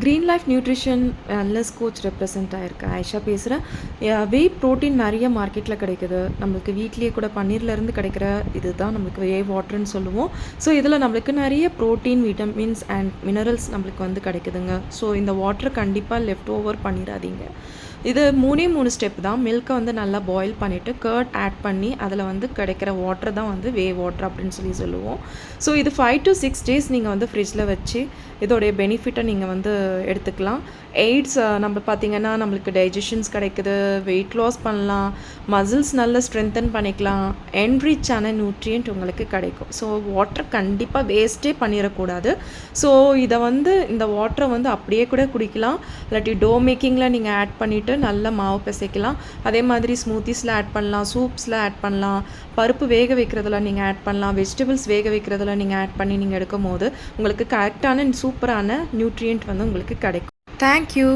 Green life nutrition wellness coach represent ஆயிருக்கேன். ஆயிஷா பேசுகிறேன். Whey protein நிறைய மார்க்கெட்டில் கிடைக்குது. நம்மளுக்கு வீட்லேயே கூட பன்னீர்லேருந்து கிடைக்கிற இதுதான் நம்மளுக்கு வே வாட்டர்ன்னு சொல்லுவோம். ஸோ இதில் நம்மளுக்கு நிறைய ப்ரோட்டீன், விட்டமின்ஸ் அண்ட் மினரல்ஸ் நம்மளுக்கு வந்து கிடைக்குதுங்க. ஸோ இந்த வாட்டரை கண்டிப்பாக லெஃப்ட் ஓவர் பண்ணிடாதீங்க. இது 3 ஸ்டெப் தான். மில்க்கை வந்து நல்லா பாயில் பண்ணிவிட்டு கர்ட் ஆட் பண்ணி அதில் வந்து கிடைக்கிற வாட்டர் தான் வந்து வே வாட்டர் அப்படின்னு சொல்லுவோம். ஸோ இது 5 to 6 days நீங்கள் வந்து ஃப்ரிட்ஜில் வச்சு இதோடைய பெனிஃபிட்டை நீங்கள் வந்து எடுத்துக்கலாம். எய்ட்ஸ் நம்ம பார்த்திங்கன்னா நம்மளுக்கு டைஜஷன்ஸ் கிடைக்குது, வெயிட் லாஸ் பண்ணலாம், மசில்ஸ் நல்லா ஸ்ட்ரென்தன் பண்ணிக்கலாம், என்ரிச்சான நியூட்ரியன்ட் உங்களுக்கு கிடைக்கும். ஸோ வாட்டர் கண்டிப்பாக வேஸ்ட்டே பண்ணிடக்கூடாது. ஸோ இதை வந்து இந்த வாட்டரை வந்து அப்படியே கூட குடிக்கலாம். இல்லாட்டி டோ மேக்கிங்கில் நீங்கள் ஆட் பண்ணிவிட்டு நல்லா மாவு பிசைக்கலாம். அதே மாதிரி ஸ்மூத்திஸில் ஆட் பண்ணலாம், சூப்ஸில் ஆட் பண்ணலாம், பருப்பு வேக வைக்கிறதுல நீங்கள் ஆட் பண்ணலாம், வெஜிடபிள்ஸ் வேக வைக்கிறதுல நீங்கள் ஆட் பண்ணி நீங்கள் எடுக்கும் போது உங்களுக்கு கரெக்டான சூப்பரான நியூட்ரியன்ட் வந்து உங்களுக்கு கிடைக்கும். தேங்க்யூ.